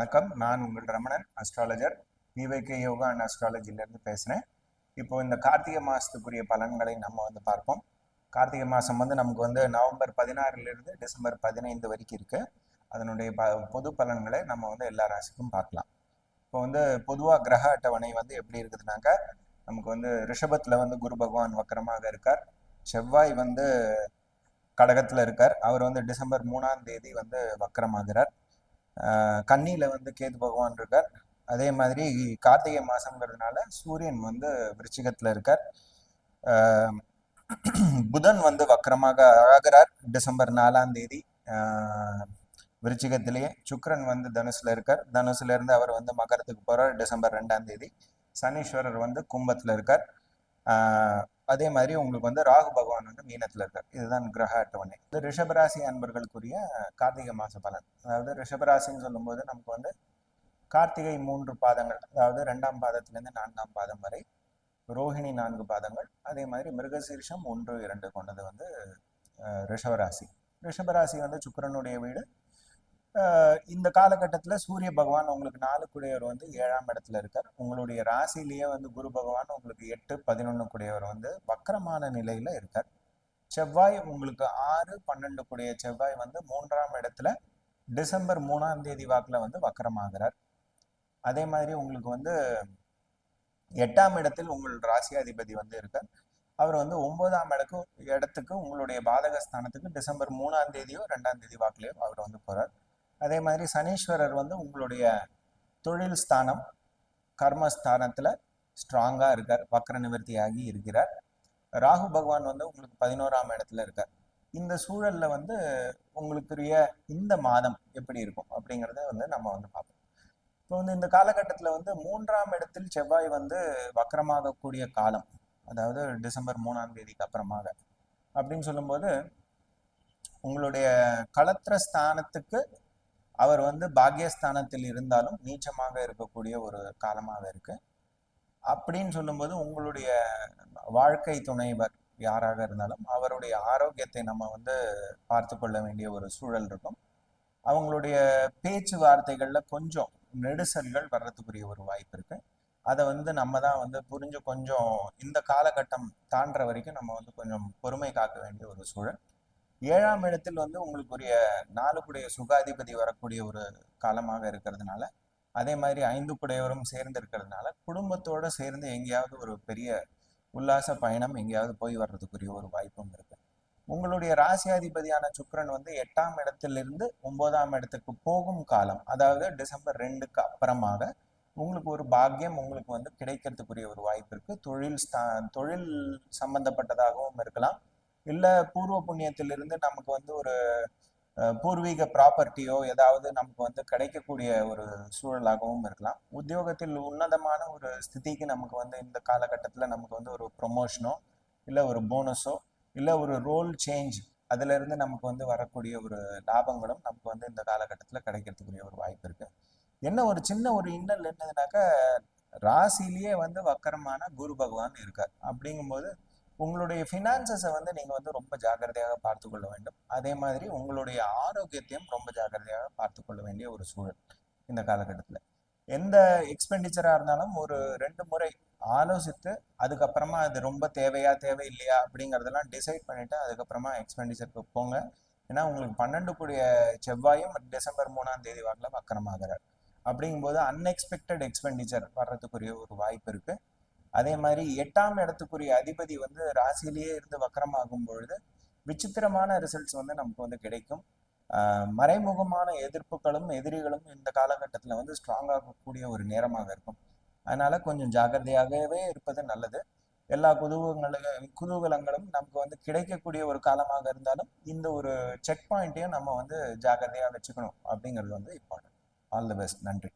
வணக்கம். நான் உங்கள் ரமணன், அஸ்ட்ராலஜர். பிவைகே யோகா அண்ட் அஸ்ட்ராலஜிலேருந்து பேசுகிறேன். இப்போ இந்த கார்த்திகை மாதத்துக்குரிய பலன்களை நம்ம பார்ப்போம். கார்த்திகை மாதம் நமக்கு நவம்பர் 16லிருந்து டிசம்பர் 15 வரைக்கும் இருக்குது. அதனுடைய பொது பலன்களை நம்ம எல்லா ராசிக்கும் பார்க்கலாம். இப்போ பொதுவாக கிரக அட்டவணை எப்படி இருக்குதுனாக்கா, நமக்கு ரிஷபத்தில் குரு பகவான் வக்கரமாக இருக்கார். செவ்வாய் கடகத்தில் இருக்கார். அவர் டிசம்பர் 3ஆம் தேதி வக்கரமாகிறார். கன்னியில் கேது பகவான் இருக்கார். அதே மாதிரி கார்த்திகை மாதங்கிறதுனால சூரியன் விருச்சிகத்தில் இருக்கார். புதன் வக்கரமாக ஆகிறார் டிசம்பர் 4ஆம் தேதி விருச்சிகத்திலேயே. சுக்கிரன் தனுசுல இருக்கார். தனுசுல இருந்து அவர் மகரத்துக்கு போறார் டிசம்பர் 2ஆம் தேதி. சனீஸ்வரர் கும்பத்தில் இருக்கார். அதே மாதிரி உங்களுக்கு ராகு பகவான் மீனத்தில் இருக்கார். இதுதான் கிரக அட்டவணை. ரிஷபராசி அன்பர்களுக்குரிய கார்த்திகை மாச பலன். அதாவது ரிஷபராசின்னு சொல்லும்போது நமக்கு கார்த்திகை 3 பாதங்கள், அதாவது 2ஆம் பாதத்திலிருந்து 4ஆம் பாதம் வரை, ரோஹிணி 4 பாதங்கள், அதே மாதிரி மிருகசீரிஷம் 1, 2 கொண்டது ரிஷபராசி. ரிஷபராசி சுக்கிரனுடைய வீடு. இந்த காலகட்டத்தில் சூரிய பகவான் உங்களுக்கு 4 குடையவர் 7ஆம் இடத்துல இருக்கார். உங்களுடைய ராசிலேயே குரு பகவான் உங்களுக்கு 8, 11 குடையவர் வக்கரமான நிலையில இருக்கார். செவ்வாய் உங்களுக்கு 6, 12 குடைய செவ்வாய் 3ஆம் இடத்துல டிசம்பர் 3ஆம் தேதி வாக்குல வக்கரமாகிறார். அதே மாதிரி உங்களுக்கு 8ஆம் இடத்தில் உங்கள் ராசியாதிபதி இருக்கார். அவர் 9ஆம் இடத்துக்கு உங்களுடைய பாதகஸ்தானத்துக்கு டிசம்பர் 3ஆம் தேதியோ 2ஆம் தேதி வாக்குலையோ அவர் போறார். அதே மாதிரி சனீஸ்வரர் உங்களுடைய தொழில் ஸ்தானம், கர்மஸ்தானத்துல ஸ்ட்ராங்கா இருக்கார், வக்கர நிவர்த்தியாகி இருக்கிறார். ராகு பகவான் உங்களுக்கு 11ஆம் இடத்துல இருக்கார். இந்த சூழல்ல உங்களுக்குரிய இந்த மாதம் எப்படி இருக்கும் அப்படிங்கிறத நம்ம பார்ப்போம். இப்போ இந்த காலகட்டத்துல 3ஆம் இடத்தில் செவ்வாய் வக்கரமாகக்கூடிய காலம், அதாவது டிசம்பர் 3ஆம் தேதிக்கு அப்புறமாக அப்படின்னு சொல்லும்போது, உங்களுடைய களத்திர ஸ்தானத்துக்கு அவர் பாக்யஸ்தானத்தில் இருந்தாலும் நீச்சமாக இருக்கக்கூடிய ஒரு காலமாக இருக்கு. அப்படின்னு சொல்லும்போது உங்களுடைய வாழ்க்கை துணைவர் யாராக இருந்தாலும் அவருடைய ஆரோக்கியத்தை நம்ம பார்த்து கொள்ள வேண்டிய ஒரு சூழல் இருக்கும். அவங்களுடைய பேச்சுவார்த்தைகள்ல கொஞ்சம் நெடுசல்கள் வர்றதுக்குரிய ஒரு வாய்ப்பு இருக்கு. அதை நம்ம தான் புரிஞ்சு கொஞ்சம் இந்த காலகட்டம் தாண்டுற வரைக்கும் நம்ம கொஞ்சம் பொறுமை காக்க வேண்டிய ஒரு சூழல். 7ஆம் இடத்தில் உங்களுக்குரிய 4 குடைய சுகாதிபதி வரக்கூடிய ஒரு காலமாக இருக்கிறதுனால, அதே மாதிரி 5 குடையவரும் சேர்ந்து இருக்கிறதுனால, குடும்பத்தோட சேர்ந்து எங்கேயாவது ஒரு பெரிய உல்லாச பயணம் எங்கேயாவது போய் வர்றதுக்குரிய ஒரு வாய்ப்பும் இருக்கு. உங்களுடைய ராசியாதிபதியான சுக்கிரன் 8ஆம் இடத்திலிருந்து 9ஆம் இடத்துக்கு போகும் காலம், அதாவது டிசம்பர் 2க்கு அப்புறமாக உங்களுக்கு ஒரு பாக்கியம் உங்களுக்கு கிடைக்கிறதுக்குரிய ஒரு வாய்ப்பு இருக்கு. தொழில் சம்பந்தப்பட்டதாகவும் இருக்கலாம், இல்லை பூர்வ புண்ணியத்திலிருந்து நமக்கு ஒரு பூர்வீக ப்ராப்பர்ட்டியோ ஏதாவது நமக்கு கிடைக்கக்கூடிய ஒரு சூழலாகவும் இருக்கலாம். உத்தியோகத்தில் உன்னதமான ஒரு ஸ்திதிக்கு நமக்கு இந்த காலகட்டத்தில் நமக்கு ஒரு ப்ரொமோஷனோ இல்லை ஒரு போனஸோ இல்லை ஒரு ரோல் சேஞ்ச், அதுல இருந்து நமக்கு வரக்கூடிய ஒரு லாபங்களும் நமக்கு இந்த காலகட்டத்தில் கிடைக்கிறதுக்குரிய ஒரு வாய்ப்பு இருக்கு. என்ன ஒரு சின்ன ஒரு இன்னல் என்னதுனாக்கா, ராசிலேயே வக்கரமான குரு பகவான் இருக்கார். அப்படிங்கும்போது உங்களுடைய ஃபினான்சஸை நீங்க ரொம்ப ஜாக்கிரதையாக பார்த்து கொள்ள வேண்டும். அதே மாதிரி உங்களுடைய ஆரோக்கியத்தையும் ரொம்ப ஜாக்கிரதையாக பார்த்து கொள்ள வேண்டிய ஒரு சூழல் இந்த காலகட்டத்தில். எந்த எக்ஸ்பெண்டிச்சரா இருந்தாலும் ஒரு 2 முறை ஆலோசித்து அதுக்கப்புறமா அது ரொம்ப தேவையில்லையா அப்படிங்கிறதெல்லாம் டிசைட் பண்ணிட்டு அதுக்கப்புறமா எக்ஸ்பெண்டிச்சருக்கு போங்க. ஏன்னா உங்களுக்கு 12 கூடிய செவ்வாயும் டிசம்பர் 3ஆம் தேதி வாக்கில் வக்கரமாகிறார். அப்படிங்கும்போது அன்எக்ஸ்பெக்டட் எக்ஸ்பெண்டிச்சர் வர்றதுக்குரிய ஒரு வாய்ப்பு இருக்கு. அதே மாதிரி 8ஆம் இடத்துக்குரிய அதிபதி ராசியிலேயே இருந்து வக்கரமாகும் பொழுது விசித்திரமான ரிசல்ட்ஸ் நமக்கு கிடைக்கும். மறைமுகமான எதிர்ப்புகளும் எதிரிகளும் இந்த காலகட்டத்தில் ஸ்ட்ராங் ஆகக்கூடிய ஒரு நேரமாக இருக்கும். அதனால கொஞ்சம் ஜாக்கிரதையாகவே இருப்பது நல்லது. எல்லா குதூகலங்களும் நமக்கு கிடைக்கக்கூடிய ஒரு காலமாக இருந்தாலும் இந்த ஒரு செக் பாயிண்ட்டையும் நம்ம ஜாக்கிரதையாக வச்சுக்கணும் அப்படிங்கிறது இம்பார்ட்டன்ட். All the best. நன்றி.